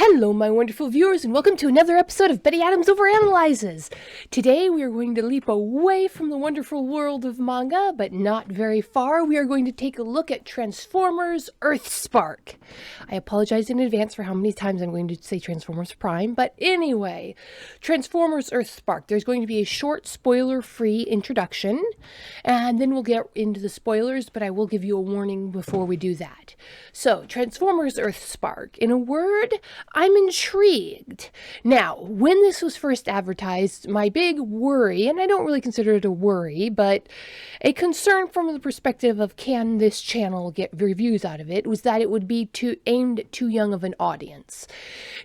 Hello, my wonderful viewers, and welcome to another episode of Betty Adams Overanalyzes. Today, we are going to leap away from the wonderful world of manga, but not very far. We are going to take a look at Transformers Earthspark. I apologize in advance for how many times I'm going to say Transformers Prime, but anyway, Transformers Earthspark. There's going to be a short, spoiler-free introduction, and then we'll get into the spoilers, but I will give you a warning before we do that. So, Transformers Earthspark. In a word, I'm intrigued. Now, when this was first advertised, my big worry, and I don't really consider it a worry, but a concern from the perspective of can this channel get reviews out of it, was that it would be aimed at too young of an audience.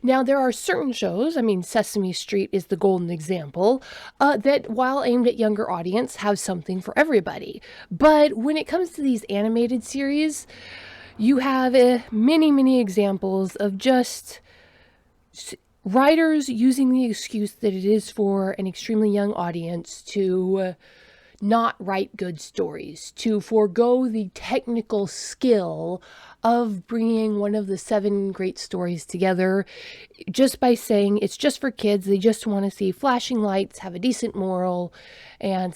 Now, there are certain shows, Sesame Street is the golden example, that while aimed at younger audience, have something for everybody. But when it comes to these animated series, you have many examples of just writers using the excuse that it is for an extremely young audience to not write good stories, to forego the technical skill of bringing one of the 7 great stories together just by saying it's just for kids. They just want to see flashing lights, have a decent moral, and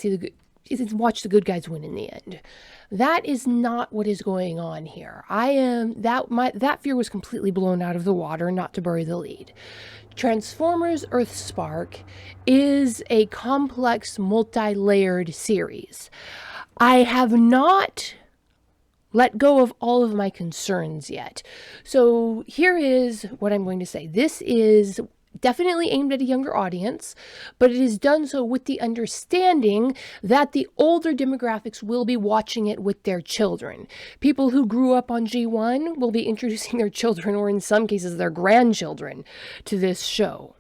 watch the good guys win in the end. That is not what is going on here. That fear was completely blown out of the water, not to bury the lead. Transformers Earthspark is a complex, multi-layered series. I have not let go of all of my concerns yet. So here is what I'm going to say. This is definitely aimed at a younger audience, but it is done so with the understanding that the older demographics will be watching it with their children. People who grew up on G1 will be introducing their children, or in some cases their grandchildren, to this show.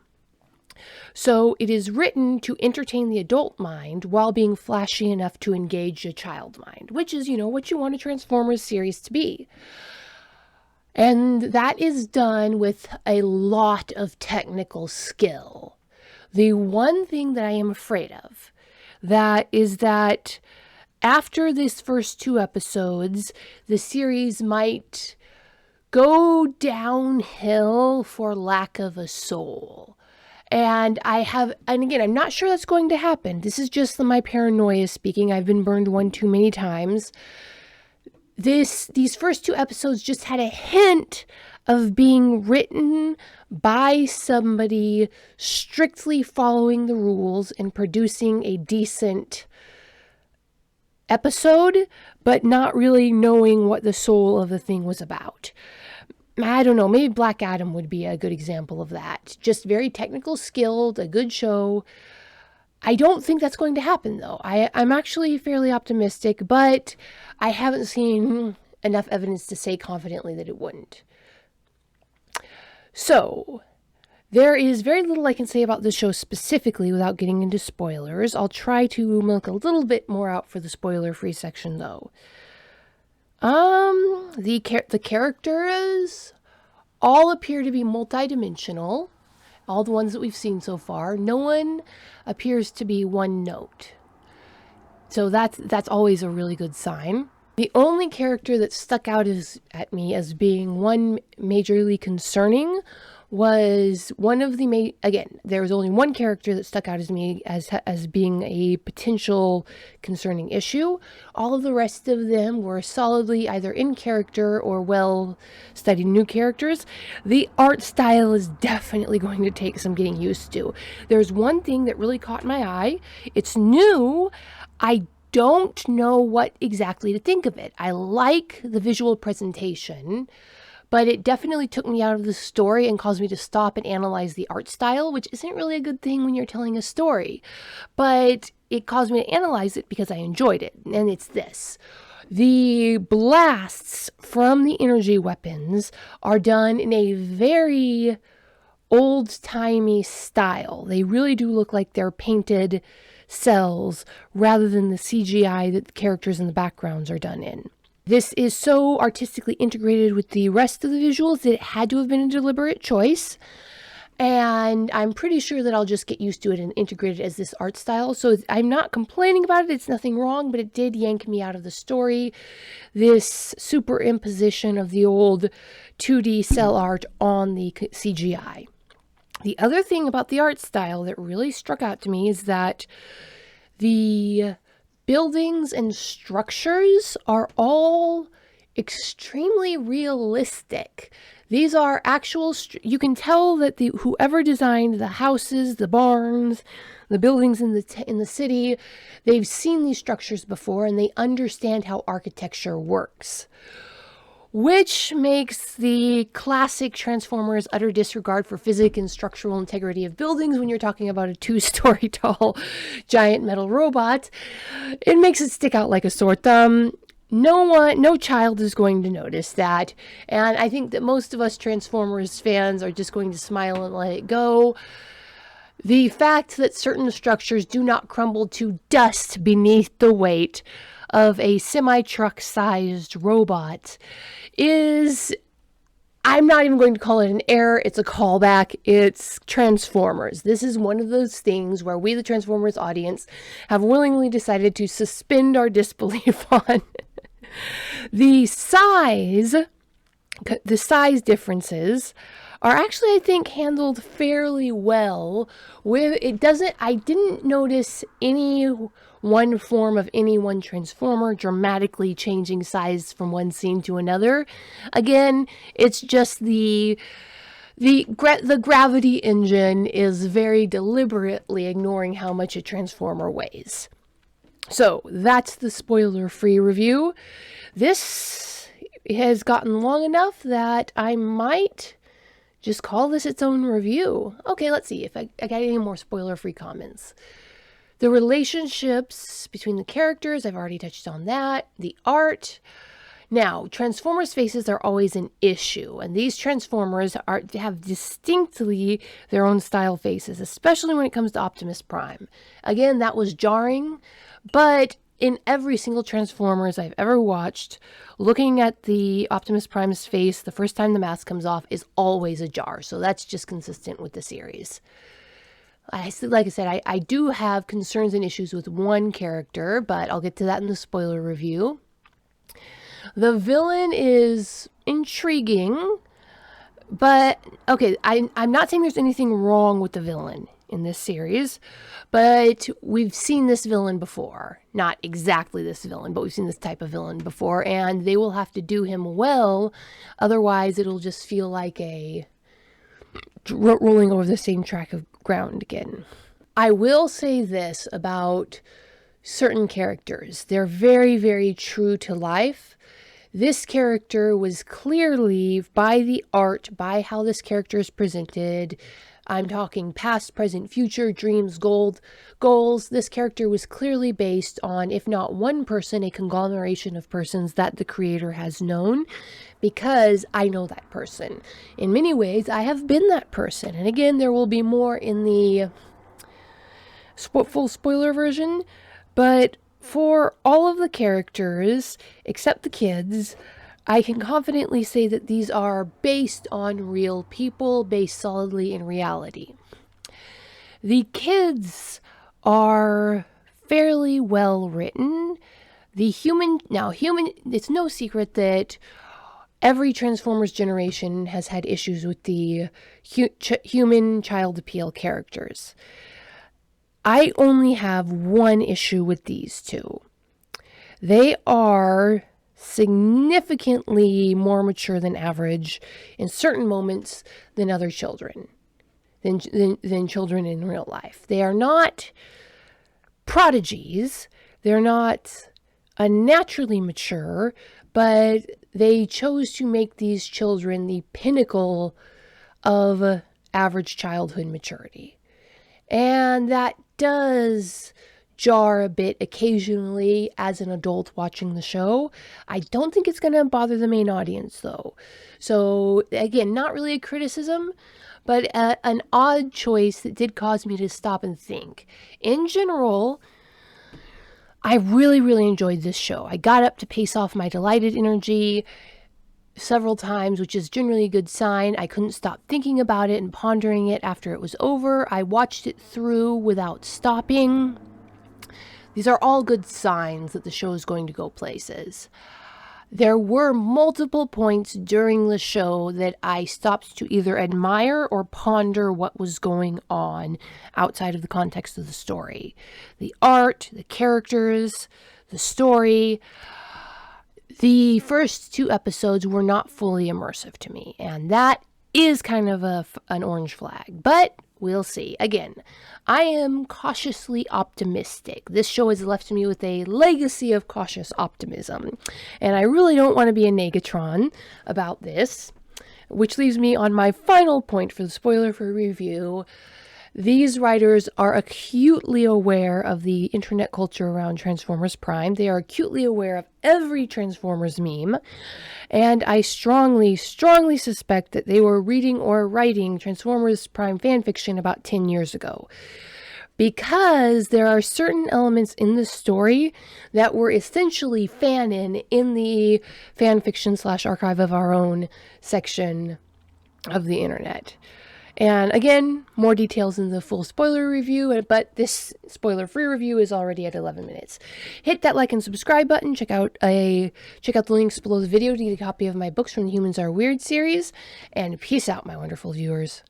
So it is written to entertain the adult mind while being flashy enough to engage a child mind, which is, what you want a Transformers series to be. And that is done with a lot of technical skill. The one thing that I am afraid of is that after this first 2 episodes, the series might go downhill for lack of a soul. And again, I'm not sure that's going to happen. This is just my paranoia speaking. I've been burned one too many times. These first 2 episodes just had a hint of being written by somebody strictly following the rules and producing a decent episode, but not really knowing what the soul of the thing was about. I don't know, maybe Black Adam would be a good example of that. Just very technical skilled, a good show. I don't think that's going to happen, though. I'm actually fairly optimistic, but I haven't seen enough evidence to say confidently that it wouldn't. So, there is very little I can say about the show specifically without getting into spoilers. I'll try to milk a little bit more out for the spoiler-free section, though. The characters all appear to be multidimensional. All the ones that we've seen so far. No one appears to be one note. So that's always a really good sign. The only character that stuck out at me as being one majorly concerning was one of the again, there was only one character that stuck out as me as being a potential concerning issue. All of the rest of them were solidly either in character or well-studied new characters. The art style is definitely going to take some getting used to. There's one thing that really caught my eye. It's new. I don't know what exactly to think of it. I like the visual presentation, but it definitely took me out of the story and caused me to stop and analyze the art style, which isn't really a good thing when you're telling a story. But it caused me to analyze it because I enjoyed it, and it's this. The blasts from the energy weapons are done in a very old-timey style. They really do look like they're painted cells rather than the CGI that the characters in the backgrounds are done in. This is so artistically integrated with the rest of the visuals that it had to have been a deliberate choice. And I'm pretty sure that I'll just get used to it and integrate it as this art style. So I'm not complaining about it. It's nothing wrong, but it did yank me out of the story. This superimposition of the old 2D cell art on the CGI. The other thing about the art style that really struck out to me is that the buildings and structures are all extremely realistic. These are actual, you can tell that whoever designed the houses, the barns, the buildings in the city, they've seen these structures before and they understand how architecture works. Which makes the classic Transformers utter disregard for physics and structural integrity of buildings when you're talking about a 2-story tall giant metal robot. It makes it stick out like a sore thumb. No child is going to notice that. And I think that most of us Transformers fans are just going to smile and let it go. The fact that certain structures do not crumble to dust beneath the weight of a semi-truck sized robot is, I'm not even going to call it an error, it's a callback, it's Transformers. This is one of those things where we, the Transformers audience, have willingly decided to suspend our disbelief on. The size differences are actually, I think, handled fairly well. I didn't notice any one form of any one Transformer dramatically changing size from one scene to another. Again, it's just the gravity engine is very deliberately ignoring how much a Transformer weighs. So that's the spoiler-free review. This has gotten long enough that I might just call this its own review. Okay, let's see if I got any more spoiler-free comments. The relationships between the characters, I've already touched on that. The art. Now, Transformers faces are always an issue, and these Transformers have distinctly their own style faces, especially when it comes to Optimus Prime. Again, that was jarring, but in every single Transformers I've ever watched, looking at the Optimus Prime's face the first time the mask comes off is always a jar, so that's just consistent with the series. Like I said, I do have concerns and issues with one character, but I'll get to that in the spoiler review. The villain is intriguing, but okay, I'm not saying there's anything wrong with the villain in this series, but we've seen this villain before. Not exactly this villain, but we've seen this type of villain before, and they will have to do him well, otherwise it'll just feel like a rolling over the same track of ground again. I will say this about certain characters. They're very, very true to life. This character was clearly, by the art, by how this character is presented, I'm talking past, present, future, dreams, goals. This character was clearly based on, if not one person, a conglomeration of persons that the creator has known, because I know that person. In many ways, I have been that person. And again, there will be more in the full spoiler version, but for all of the characters, except the kids, I can confidently say that these are based on real people, based solidly in reality. The kids are fairly well written. It's no secret that every Transformers generation has had issues with the human child appeal characters. I only have one issue with these two. They are significantly more mature than average in certain moments than other children, than children in real life. They are not prodigies. They're not unnaturally mature, but they chose to make these children the pinnacle of average childhood maturity. And that does jar a bit occasionally as an adult watching the show. I don't think it's going to bother the main audience though. So again, not really a criticism, but an odd choice that did cause me to stop and think. In general, I really, really enjoyed this show. I got up to pace off my delighted energy. several times, which is generally a good sign. I couldn't stop thinking about it and pondering it after it was over. I watched it through without stopping. These are all good signs that the show is going to go places. There were multiple points during the show that I stopped to either admire or ponder what was going on outside of the context of the story. The art, the characters, the story. The first 2 episodes were not fully immersive to me, and that is kind of an orange flag, but we'll see. Again, I am cautiously optimistic. This show has left me with a legacy of cautious optimism, and I really don't want to be a negatron about this, which leaves me on my final point for the spoiler-free review. These writers are acutely aware of the internet culture around Transformers Prime. They are acutely aware of every Transformers meme. And I strongly, strongly suspect that they were reading or writing Transformers Prime fanfiction about 10 years ago. Because there are certain elements in the story that were essentially fanon in the fanfiction/archive of our own section of the internet. And again, more details in the full spoiler review, but this spoiler-free review is already at 11 minutes. Hit that like and subscribe button. Check out the links below the video to get a copy of my Books from the Humans Are Weird series. And peace out, my wonderful viewers.